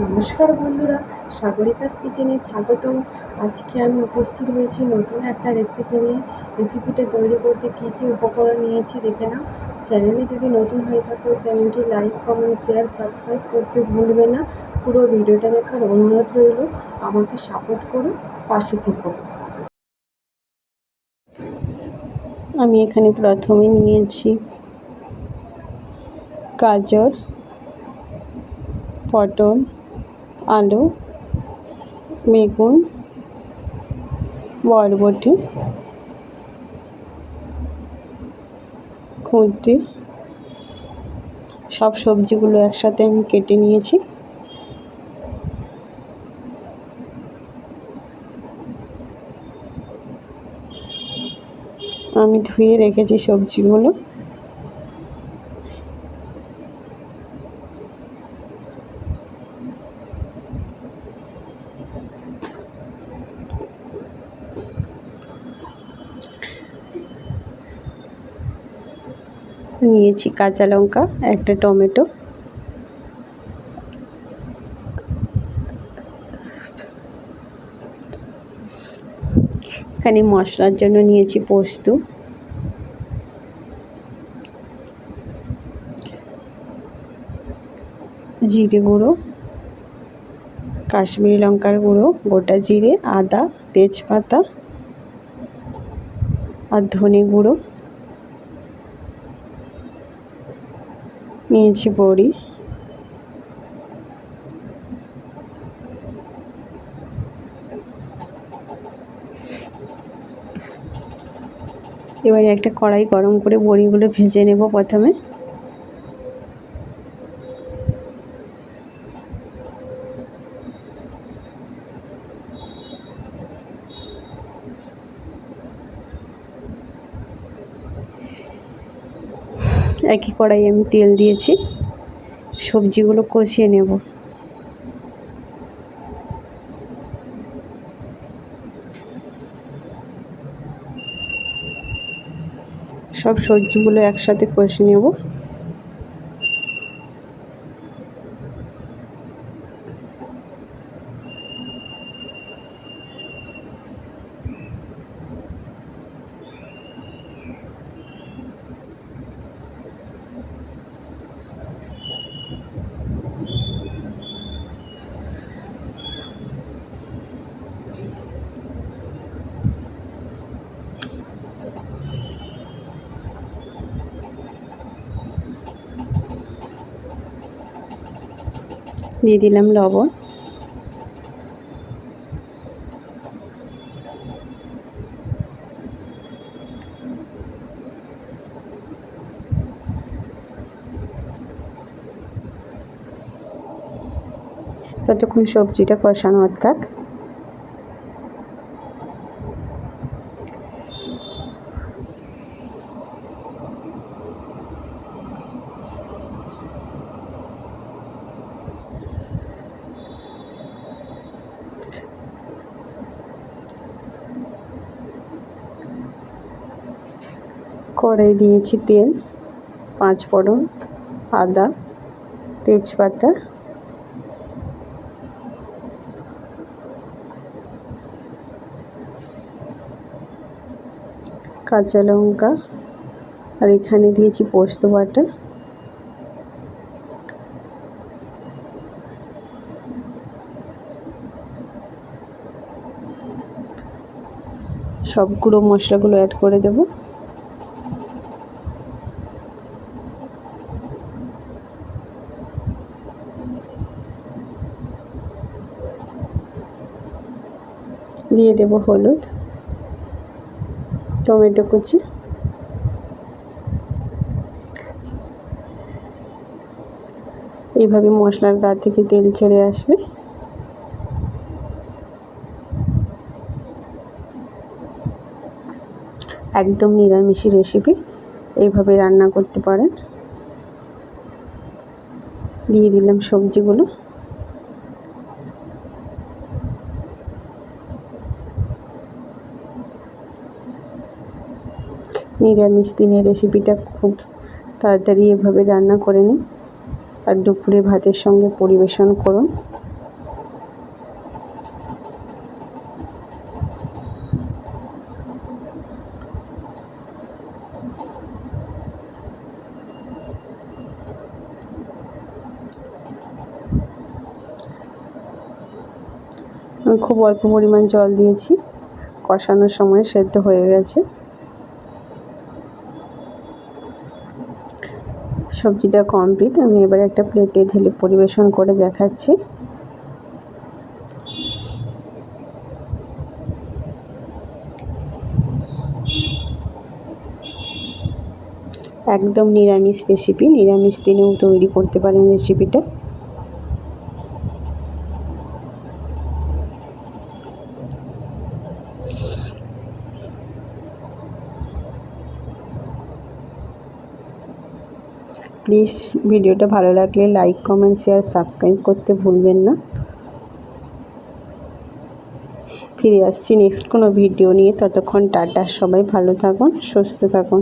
নমস্কার বন্ধুরা, সাগরিকাস কিচেনে স্বাগতম। আজকে আমি উপস্থিত হয়েছি নতুন একটা রেসিপি নিয়ে। রেসিপিটা তৈরি করতে কী কী উপকরণ নিয়েছি দেখে নাও। চ্যানেলে যদি নতুন হয়ে থাকো চ্যানেলটি লাইক, কমেন্ট, শেয়ার, সাবস্ক্রাইব করতে ভুলবে না। পুরো ভিডিওটা দেখার অনুরোধ রইল। আমাকে সাপোর্ট করো, পাশে থেকো। আমি এখানে প্রথমে নিয়েছি গাজর, পটল, আলু, বেগুন, বরবটি, খুন্তি, সব সবজিগুলো একসাথে আমি কেটে নিয়েছি। আমি ধুয়ে রেখেছি সবজিগুলো। নিয়েছি কাঁচা লঙ্কা, একটা টমেটো, এখানে মশলার জন্য নিয়েছি পোস্ত, জিরে গুঁড়ো, কাশ্মীরি লঙ্কার গুঁড়ো, গোটা জিরে, আদা, তেজপাতা আর ধনে গুঁড়ো, নিয়েছি বড়ি, এবারে একটা কড়াই গরম করে বড়িগুলো ভেজে নেব। প্রথমে একই কড়াই আমি তেল দিয়েছি, সবজিগুলো কষিয়ে নেব। সব সবজিগুলো একসাথে কষে নেব। দিয়ে দিলাম লবণ, ততক্ষণ সবজিটা কষানো থাক। কড়াই দিয়েছি তেল, 5 ফোড়ন, আদা, তেজপাতা, কাঁচা লঙ্কা আর এখানে দিয়েছি পোস্ত বাটা। সব গুঁড়ো মশলাগুলো অ্যাড করে দেব। দিয়ে দেব হলুদ, টমেটো কুচি, এইভাবে মশলার গা থেকে তেল ছেড়ে আসবে। একদম নিরামিষি রেসিপি, এইভাবে রান্না করতে পারেন। দিয়ে দিলাম সবজিগুলো। নিরামিষ দিনের রেসিপিটা খুব তাড়াতাড়ি এভাবে রান্না করে নিন আর দুপুরে ভাতের সঙ্গে পরিবেশন করুন। খুব অল্প পরিমাণ জল দিয়েছি, কষানোর সময় সেদ্ধ হয়ে গেছে। সবজিটা কমপ্লিট। আমি এবার একটা প্লেটে ঢেলে পরিবেশন করে দেখাচ্ছি। একদম নিরামিষ রেসিপি, নিরামিষ দিনেও তৈরি করতে পারেন রেসিপিটা। প্লিজ ভিডিওটা ভালো লাগলে লাইক, কমেন্ট, শেয়ার, সাবস্ক্রাইব করতে ভুলবেন না। ফিরে আসছি নেক্সট কোনো ভিডিও নিয়ে। ততক্ষণ টাটা, সবাই ভালো থাকুন, সুস্থ থাকুন।